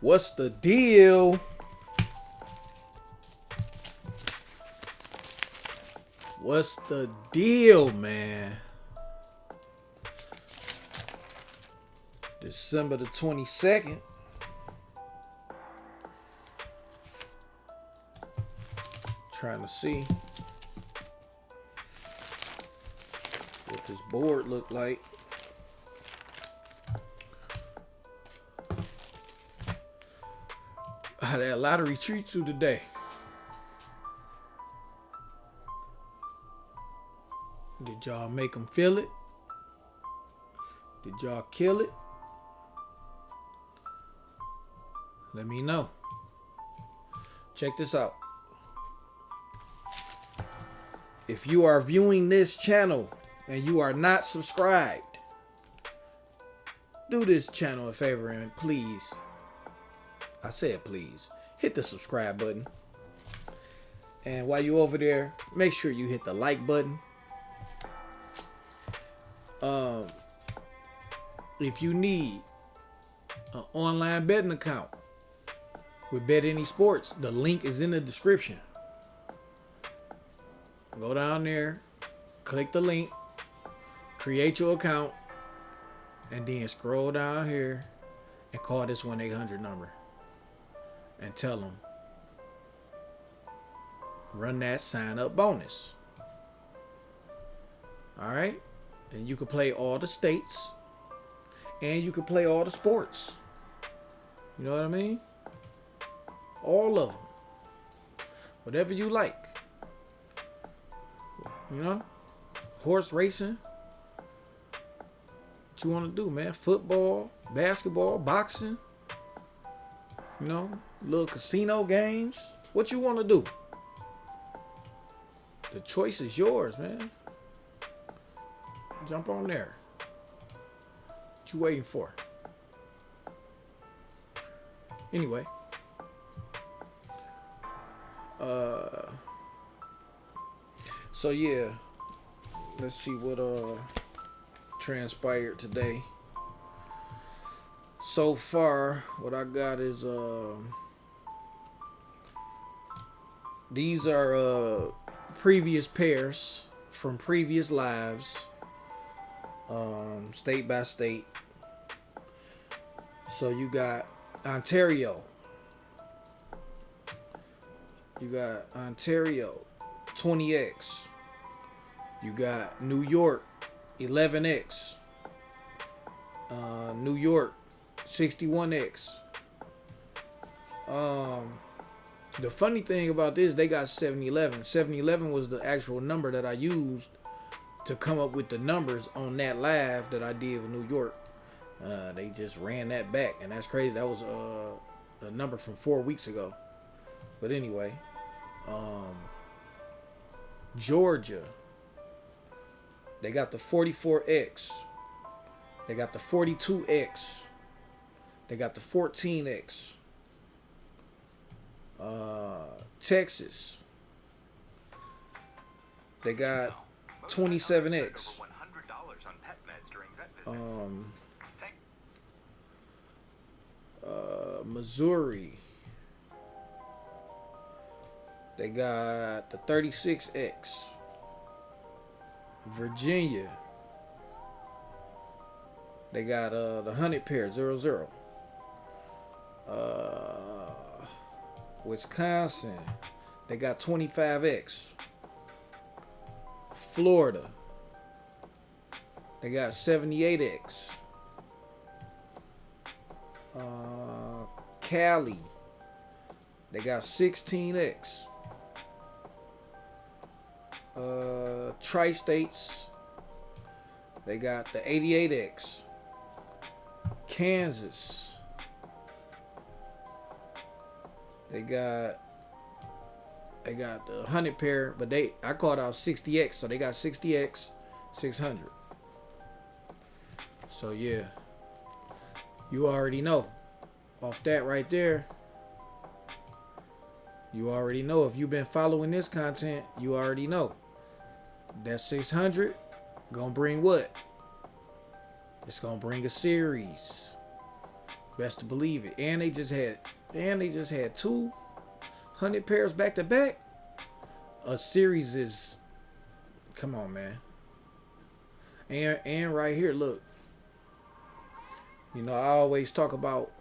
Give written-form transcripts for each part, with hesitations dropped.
What's the deal? What's the deal, man? December the 22nd. Trying to see what this board look like. How that lottery treat you today? Did y'all make them feel it? Did y'all kill it? Let me know. Check this out. If you are viewing this channel and you are not subscribed, do this channel a favor and please, I said please, hit the subscribe button. And while you over there, make sure you hit the like button. If you need an online betting account with BetAnySports, the link is in the description. Go down there, click the link, create your account, and then scroll down here and call this 1-800 number and tell them run that sign up bonus. All right, and you can play all the states and you can play all the sports. You know what I mean? All of them, whatever you like. You know, horse racing. What you want to do, man? Football, basketball, boxing. You know, little casino games. What you want to do? The choice is yours, man. Jump on there. What you waiting for? Anyway. So yeah, let's see what transpired today. So far, what I got is these are previous pairs from previous lives, state by state. So you got Ontario. You got Ontario 20x. You got New York 11x. New York 61x. The funny thing about this, they got 711. 711 was the actual number that I used to come up with the numbers on that live that I did with New York. They just ran that back, and that's crazy. That was a number from 4 weeks ago. But anyway, Georgia, they got the 44x. They got the 42x. They got the 14x. Texas, they got 27x. Missouri, they got the 36x. Virginia, they got the 100 pair 00. Wisconsin, they got 25x. Florida, they got 78x. Cali, they got 16x. Tri-States, they got the 88x. Kansas, they got the 100 pair, but I called out 60x, so they got 60x 600. So yeah, you already know. Off that right there, you already know. If you've been following this content, you already know. That 600 gonna bring what? It's gonna bring a series. Best to believe it. And they just had 200 pairs back to back. A series is, come on, man. And right here, look. You know, I always talk about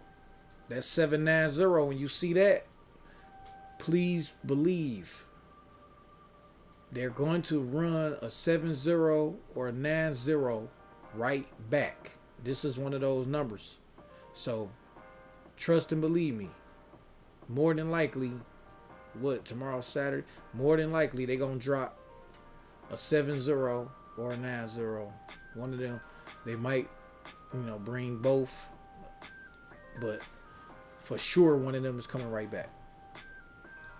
that 790. When you see that, please believe they're going to run a 70 or a 90 right back. This is one of those numbers. So trust and believe me. More than likely, tomorrow's Saturday? More than likely they're gonna drop a 70 or a 90. One of them. They might, bring both. But for sure one of them is coming right back.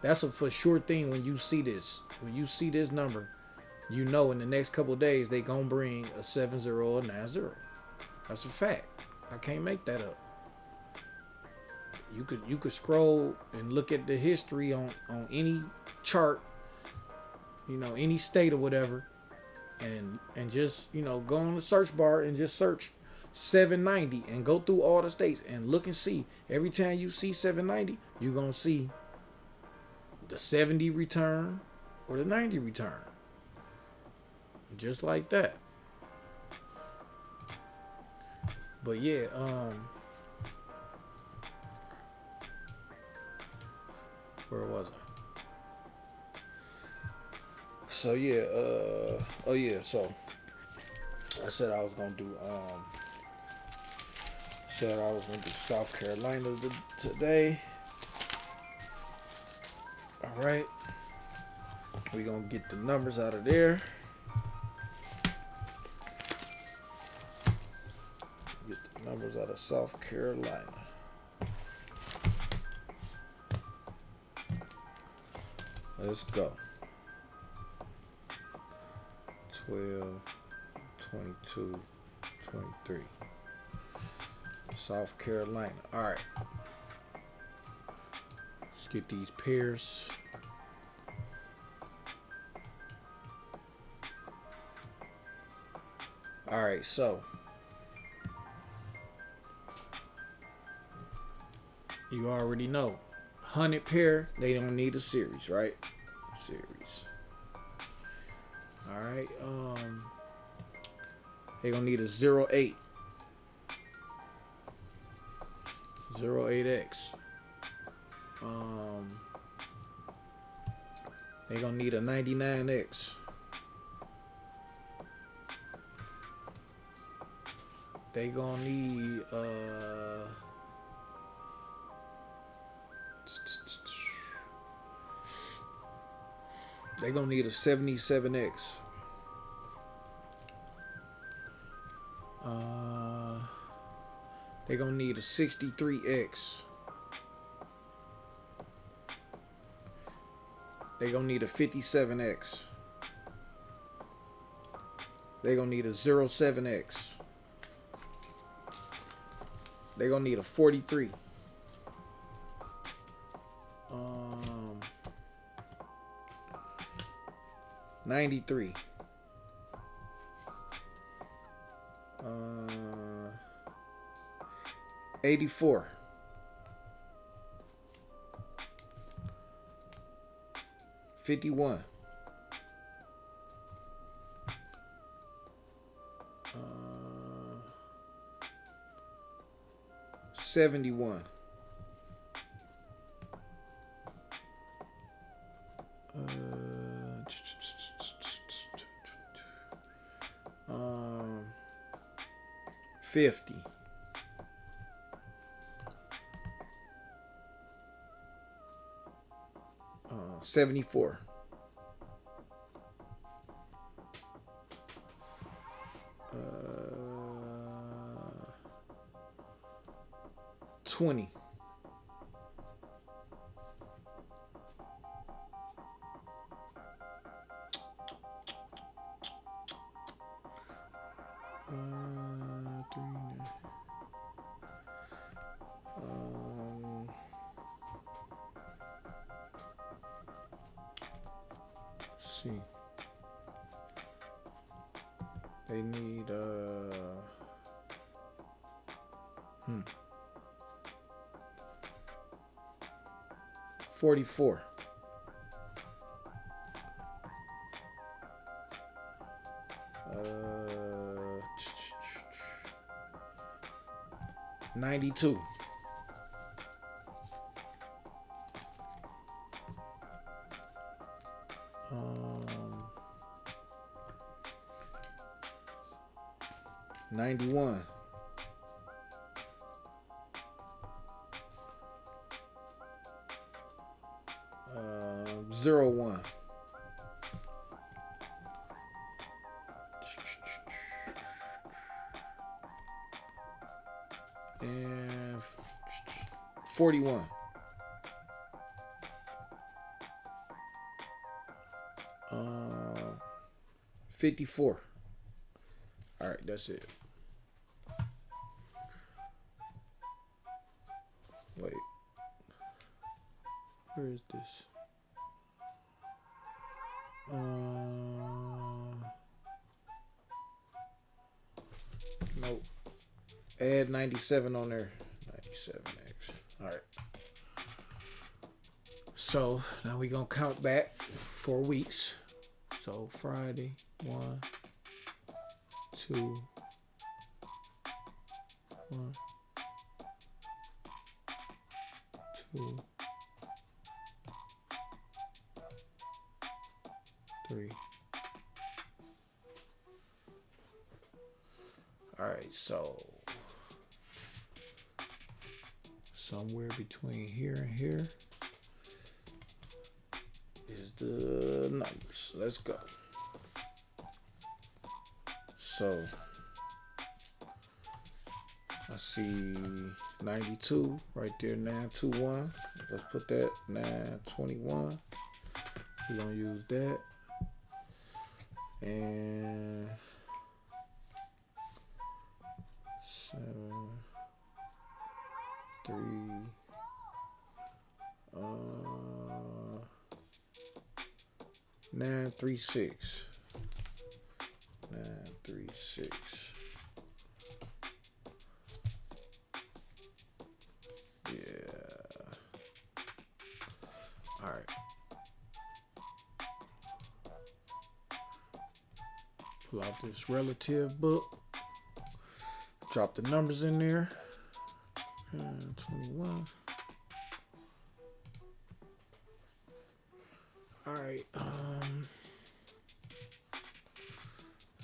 That's a for sure thing when you see this. When you see this number, in the next couple of days they gonna bring a 70 or a 90. That's a fact. I can't make that up. You could scroll and look at the history on any chart, any state or whatever, and just go on the search bar and just search 790 and go through all the states and look and see. Every time you see 790, you're gonna see the 70 return or the 90 return. Just like that. But yeah, where was I? So yeah, so I said I was gonna do South Carolina today. All right, we're gonna get the numbers out of there. Get the numbers out of South Carolina. Let's go. 12, 22, 23. South Carolina. All right. Let's get these pairs. All right, so you already know 100 pair, they don't need a series, right? Series. All right, they're gonna need a 08 08X. They're gonna need a 99X. They gonna need they gonna need a 77X. They gonna need a 63X. They gonna need a 57X. They gonna need a 07X. They gonna need a 43. 93. 84. 51. 71. 50. 74. 20. 3. See. They need 44. Uh, 92. 91. 01. And 41. 54. All right, that's it. Wait. Where is this? Nope. Add 97 on there. 97x. All right. So now we gonna count back 4 weeks. So Friday, 1, 2, 1, 2, 3. All right, so somewhere between here and here is the numbers. Let's go. So I see 92 right there, 921. Let's put that 921. We're gonna use that. And 7, 3, 936. 936. Yeah. All right. Pull out this relative book. Drop the numbers in there. 21. All right.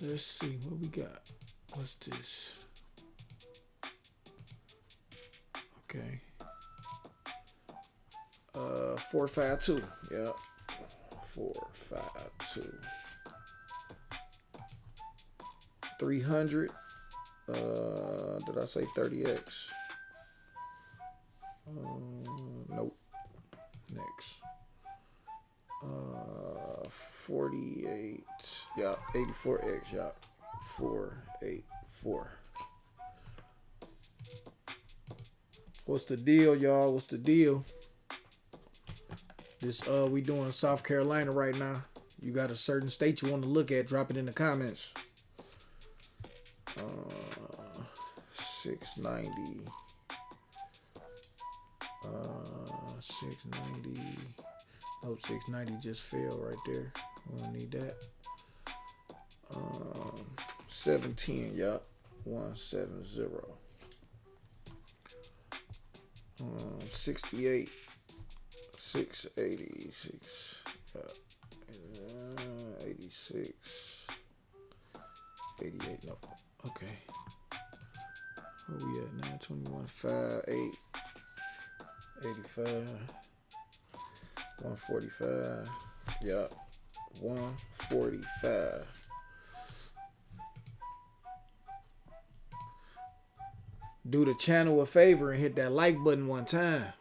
Let's see what we got. What's this? Okay. 452. Yep. 452. 300. Did I say 30x? Nope. Next. 48. Yeah, 84x. Yeah, 484. What's the deal, y'all? What's the deal? This we doing South Carolina right now. You got a certain state you want to look at? Drop it in the comments. 690. 690. Nope, 690 just fell right there. We don't need that. 710, yup. 170. 68. 680. 86. 88. Nope. Okay. Where we at? 921. 58. 85. 145. Yup. 145. Do the channel a favor and hit that like button one time.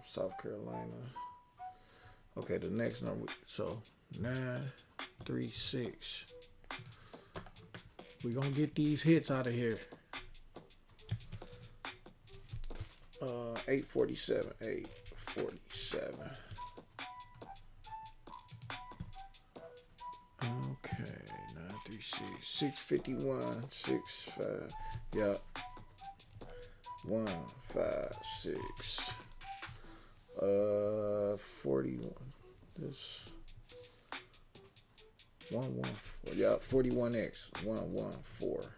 South Carolina. Okay, the next number. So 936. We're gonna get these hits out of here. 847. 847. Okay, 936. 651. 65. Yup. 156. 41. This 114. Yeah, 41x 114.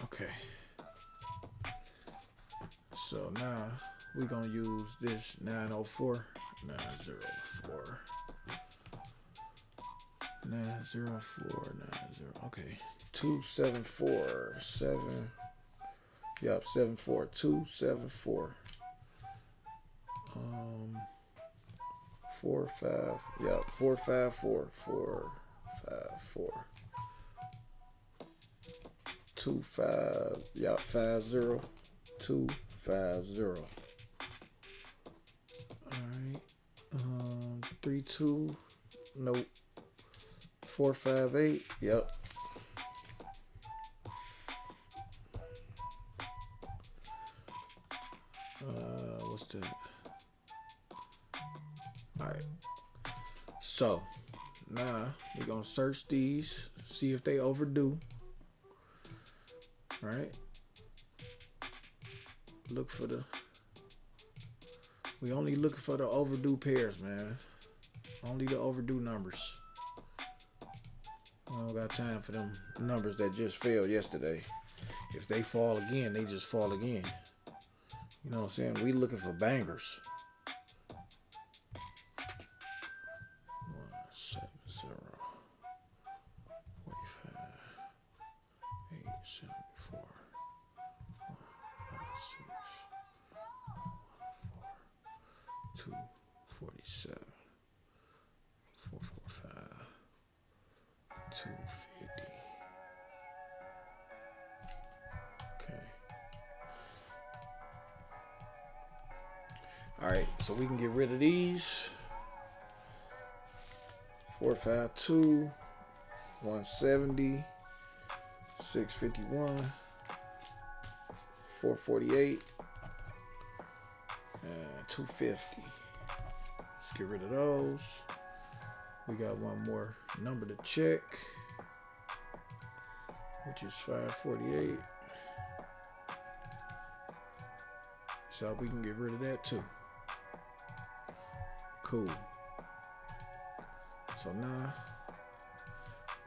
Okay. So now we're gonna use this 904. 904. 904. Okay. 274. 7. Yep, 74. 274. 45. Yep, 454. 454. 25. Yep, 50. 250. Alright. 32. Nope. 458. Yep. What's that? Alright. So now we're gonna search these, see if they overdue. Right? Look for we only looking for the overdue pairs, man. Only the overdue numbers. I don't got time for them numbers that just failed yesterday. If they fall again, they just fall again. You know what I'm saying? We looking for bangers. 170, 45, 874, 156, 247, 445, 250. Okay. Alright, so we can get rid of these. 452, 170, 651, 448, and 250. Let's get rid of those. We got one more number to check, which is 548. So we can get rid of that too. Cool. So now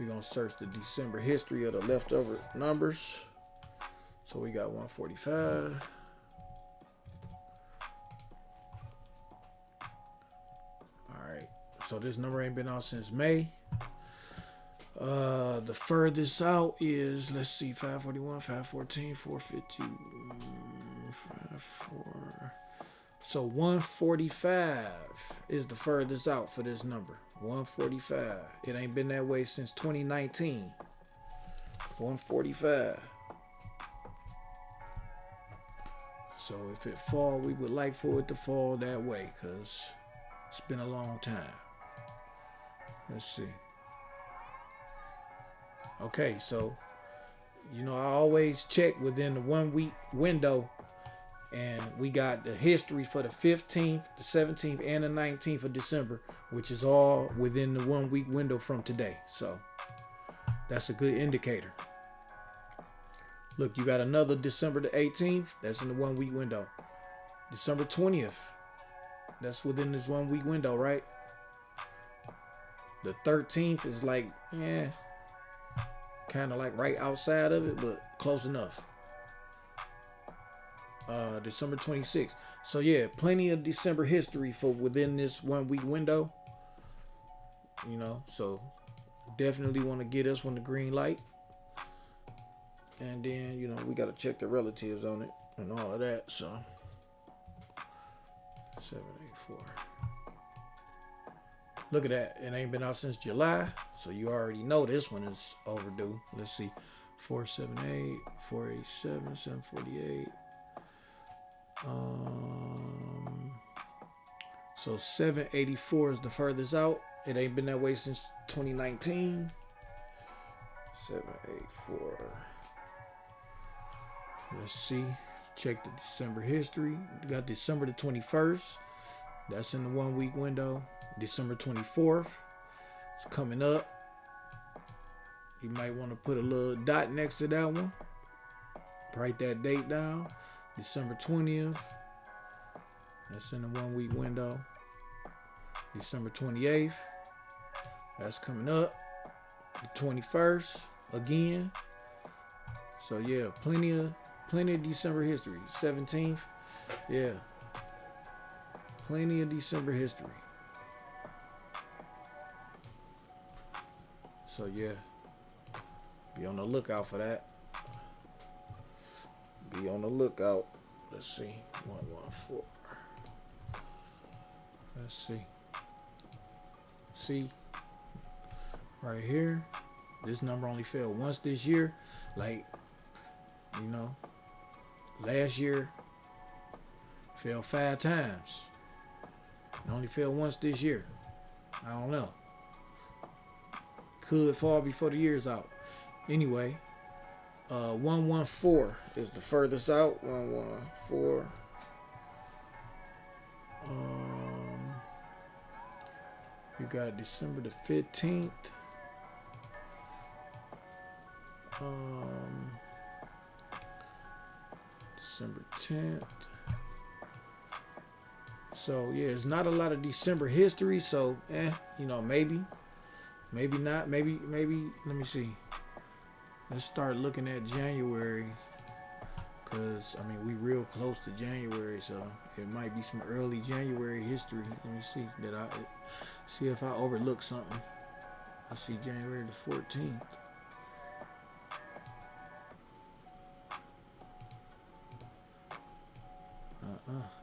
we're going to search the December history of the leftover numbers. So we got 145. All right. So this number ain't been out since May. The furthest out is, let's see, 541, 514, 450, 54. So 145 is the furthest out for this number. 145. It ain't been that way since 2019. 145. So if it fall, we would like for it to fall that way because it's been a long time. Let's see. Okay, so you know I always check within the 1 week window. And we got the history for the 15th, the 17th, and the 19th of December, which is all within the 1 week window from today. So that's a good indicator. Look, you got another December the 18th. That's in the 1 week window. December 20th. That's within this 1 week window, right? The 13th is like, kind of like right outside of it, but close enough. December 26th. So yeah, plenty of December history for within this 1 week window. You know, so definitely want to get us one the green light. And then, you know, we got to check the relatives on it and all of that. So 784. Look at that. It ain't been out since July. So you already know this one is overdue. Let's see. 478, 487, 748. So 784 is the furthest out. It ain't been that way since 2019. 784. Let's see. Check the December history. We got December the 21st. That's in the 1 week window. December 24th. It's coming up. You might want to put a little dot next to that one. Write that date down. December 20th. That's in the 1 week window. December 28th. That's coming up. The 21st again. So yeah, plenty of December history. 17th. Yeah. Plenty of December history. So yeah. Be on the lookout for that. Be on the lookout. Let's see. 114. Let's see. See. Right here. This number only fell once this year. Like, you know, last year fell 5 times. It only fell once this year. I don't know. Could fall before the year's out. Anyway, 114 is the furthest out. 114. You got December the 15th. December 10th. So yeah, it's not a lot of December history. So you know, maybe not. Maybe. Let me see. Let's start looking at January, cause I mean we real close to January, so it might be some early January history. Let me see that I see if I overlook something. I see January the 14th.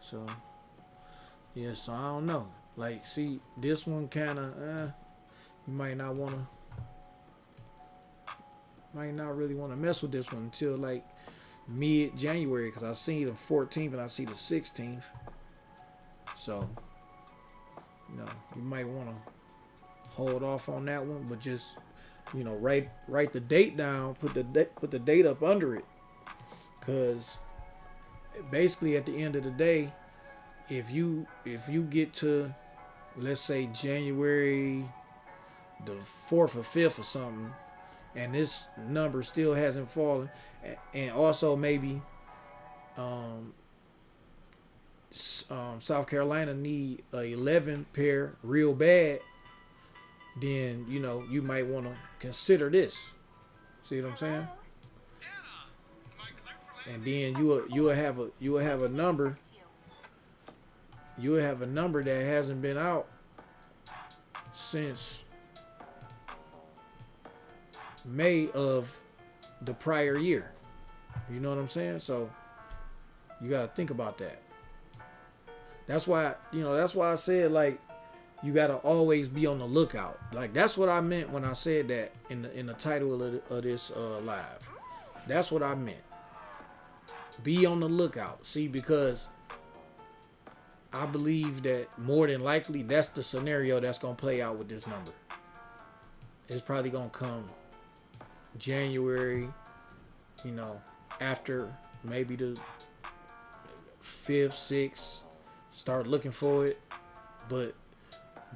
So yeah, so I don't know. Like, see, this one kind of you might not really want to mess with this one until like mid-January, because I see the 14th and I see the 16th. So, you know, you might want to hold off on that one, but just, you know, write the date down, put the date up under it, because basically at the end of the day, if you get to, let's say, January the 4th or 5th or something, and this number still hasn't fallen, and also maybe South Carolina need a 11 pair real bad, then, you know, you might want to consider this. See what I'm saying? And then you will have a number. You will have a number that hasn't been out since May of the prior year. You know what I'm saying? So you got to think about that. That's why I said, like, you got to always be on the lookout. Like, that's what I meant when I said that in the title of this live. That's what I meant. Be on the lookout. See, because I believe that more than likely that's the scenario that's going to play out with this number. It's probably going to come January, you know, after maybe the 5th, 6th, start looking for it. But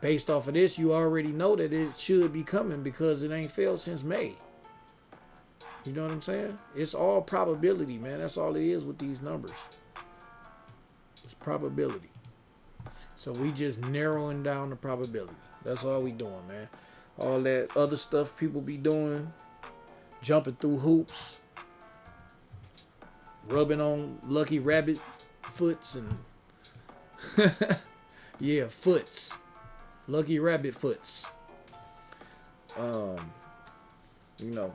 based off of this, you already know that it should be coming because it ain't failed since May. You know what I'm saying? It's all probability, man. That's all it is with these numbers. It's probability. So we just narrowing down the probability. That's all we doing, man. All that other stuff people be doing, jumping through hoops, rubbing on lucky rabbit foots and yeah, foots. Lucky rabbit foots. You know,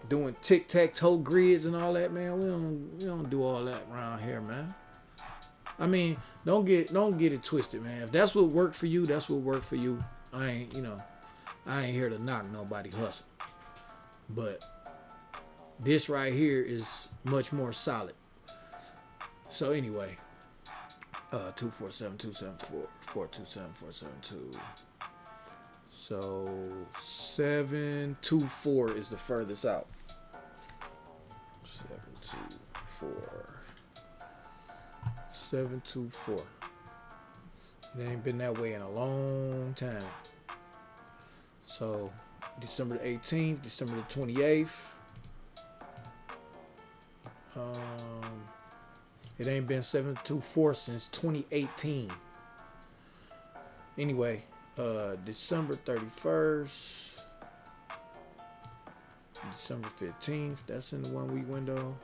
doing tic-tac-toe grids and all that, man. We don't do all that around here, man. I mean, don't get it twisted, man. If that's what worked for you, that's what worked for you. I ain't here to knock nobody hustle. But this right here is much more solid. So anyway, 247-274-427-472. So 724 is the furthest out. 724. It ain't been that way in a long time. So December the 18th, December the 28th. It ain't been 724 since 2018. Anyway, December 31st, December 15th, that's in the 1 week window.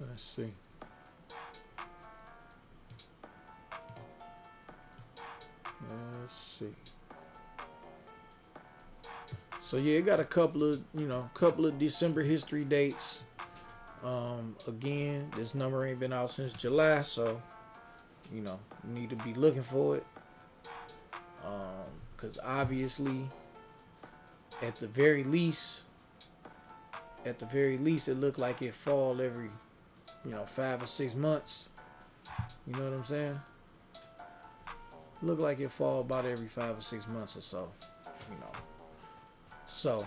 Let's see. Let's see. So yeah, it got a couple of December history dates. Again, this number ain't been out since July, so you need to be looking for it. Because obviously, at the very least, it looked like it fall every 5 or 6 months. You know what I'm saying? Look like it fall about every 5 or 6 months or so. So,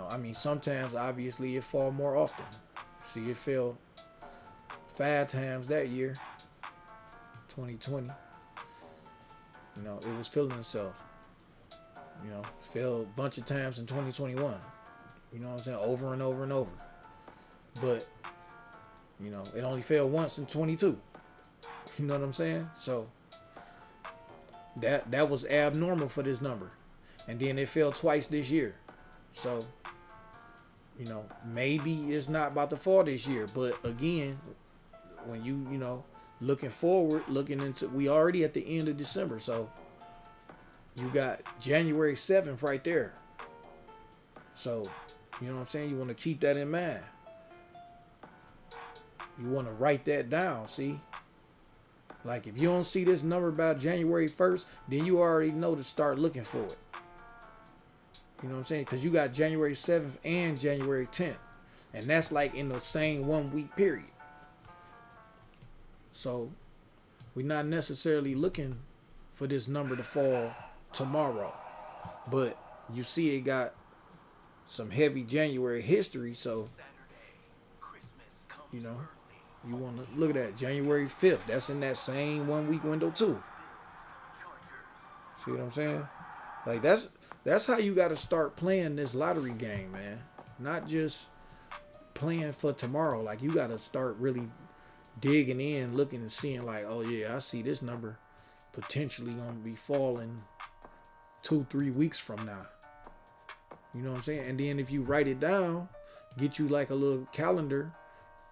I mean, sometimes obviously it fall more often. See, it fell 5 times that year, 2020. It was feeling itself. Fell a bunch of times in 2021. You know what I'm saying? Over and over and over. But, it only fell once in 22. You know what I'm saying? So, that was abnormal for this number. And then it fell twice this year. So, maybe it's not about to fall this year. But again, when looking forward, we already at the end of December. So, you got January 7th right there. So, you know what I'm saying? You want to keep that in mind. You want to write that down, see? Like, if you don't see this number by January 1st, then you already know to start looking for it. You know what I'm saying? Because you got January 7th and January 10th. And that's like in the same 1 week period. So, we're not necessarily looking for this number to fall tomorrow. But you see it got some heavy January history. So, you want to look at that. January 5th. That's in that same 1 week window too. See what I'm saying? Like, that's how you got to start playing this lottery game, man. Not just playing for tomorrow. Like, you got to start really digging in, looking and seeing like, oh yeah, I see this number potentially going to be falling 2-3 weeks from now. You know what I'm saying? And then if you write it down, get you like a little calendar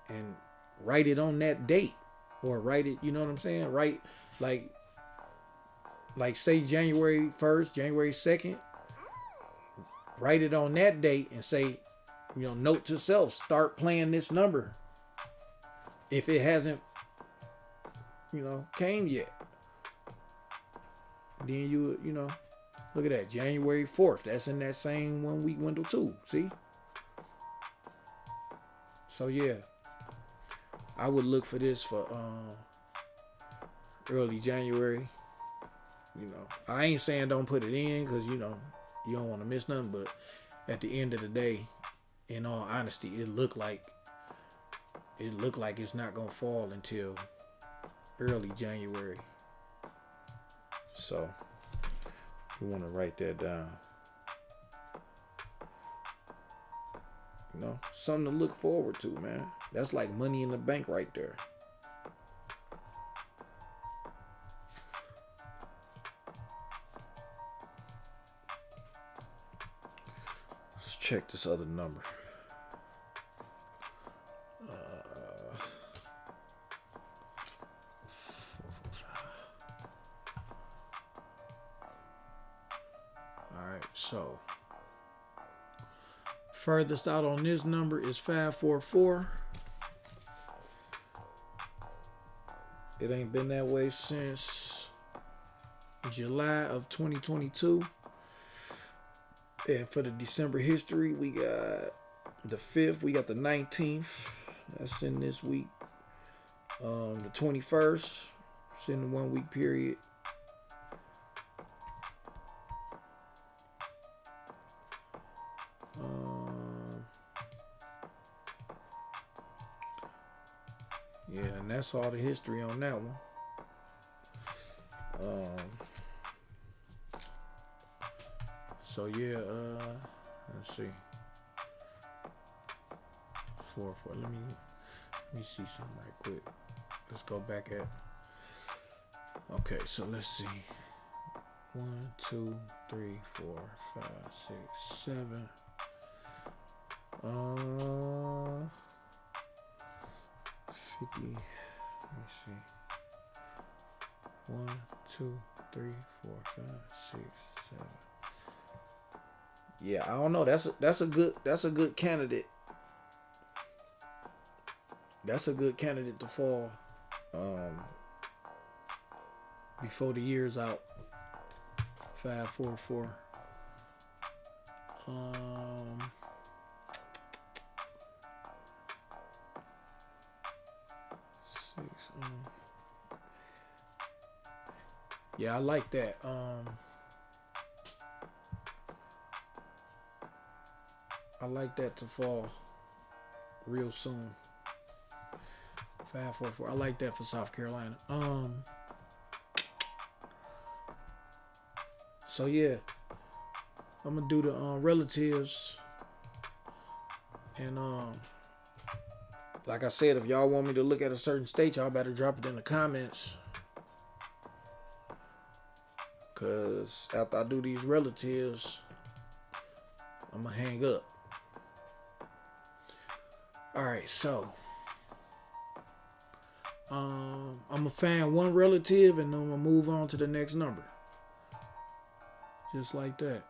and write it on that date, or write it, you know what I'm saying? Write like say January 1st, January 2nd, write it on that date and say, note to self, start playing this number. If it hasn't, came yet. Then you look at that, January 4th. That's in that same 1 week window too. See? So yeah, I would look for this for early January. I ain't saying don't put it in, because you don't want to miss nothing. But at the end of the day, in all honesty, it looked like it's not gonna fall until early January. So you want to write that down. Something to look forward to, man. That's like money in the bank right there. Let's check this other number. Alright, so furthest out on this number is 544. It ain't been that way since July of 2022. And for the December history, we got the 5th, we got the 19th. That's in this week. The 21st, it's in the 1 week period. Yeah, and that's all the history on that one. So yeah, let's see. 4, 4. Let me see something right quick. Let's go back at. Okay, so let's see. 1, 2, 3, 4, 5, 6, 7. 50. Let me see. 1, 2, 3, 4, 5, 6, 7. Yeah, I don't know. That's a good candidate. That's a good candidate to fall before the year's out. 5, 4, 4. 6. Yeah, I like that. I like that to fall real soon. 5, 4, 4. I like that for South Carolina. So yeah, I'm gonna do the relatives, and like I said, if y'all want me to look at a certain state, y'all better drop it in the comments. Cause after I do these relatives, I'm gonna hang up. All right, so I'm gonna find one relative and then I'm gonna move on to the next number. Just like that.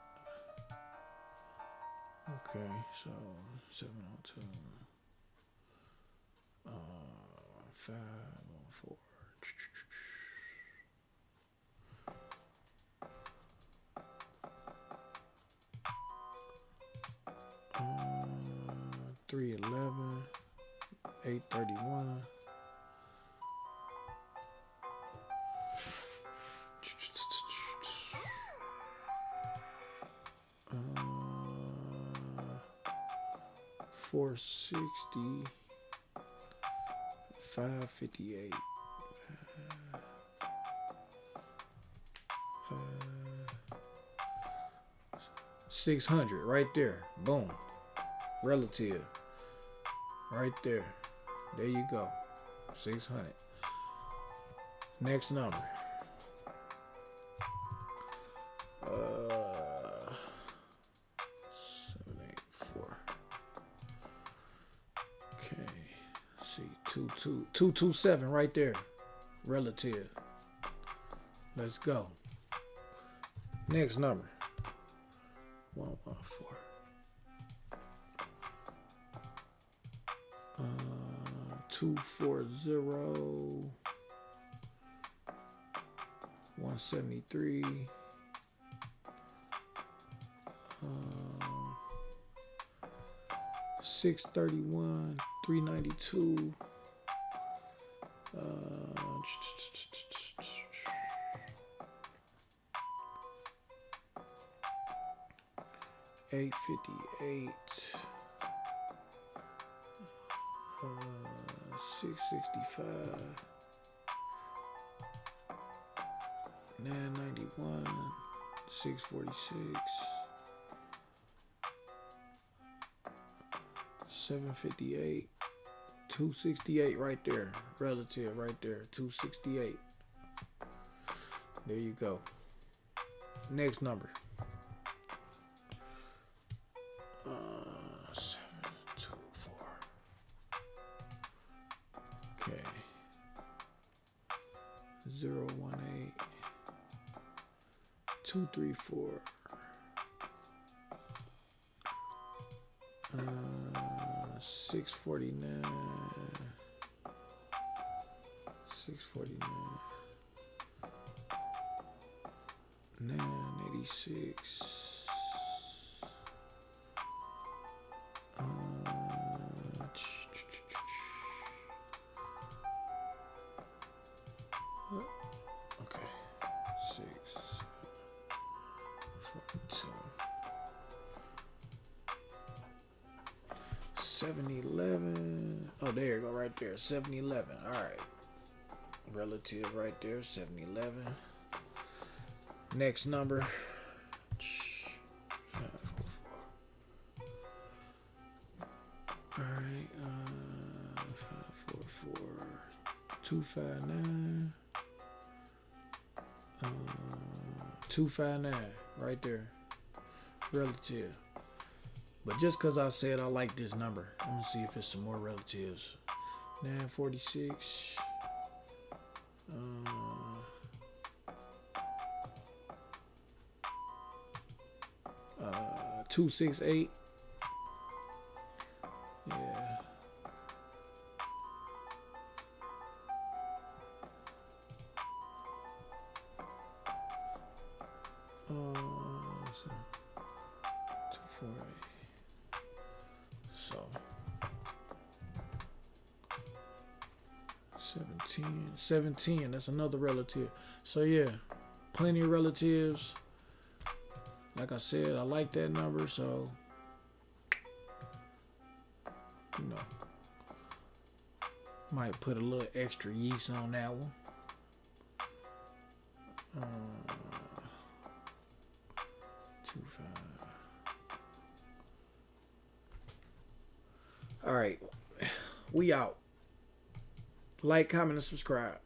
Okay, so 702. 504. 311. 831. 460. 558. 600 right there. Boom. Relative. Right there. There you go. 600. Next number. 784. Okay. Let's see. 227 right there. Relative. Let's go. Next number. 114. 240. 173. 631. 392. 858. 665. 991. 646. 758. 268 right there. Relative right there. 268. There you go. Next number. 724. Okay. 018. 234. 649. 649. 986. Okay. 6. 42. 711. Oh, there you go, right there. 711. All right. Relative right there. 711. Next number. 259. 259 right there. Relative. But just because I said I like this number, I'm going to see if it's some more relatives. 946. 268. Yeah. Let's see. 248. So 17. That's another relative. So yeah, plenty of relatives. Like I said, I like that number, so you know, might put a little extra yeast on that one. 25. All right, we out. Like, comment, and subscribe.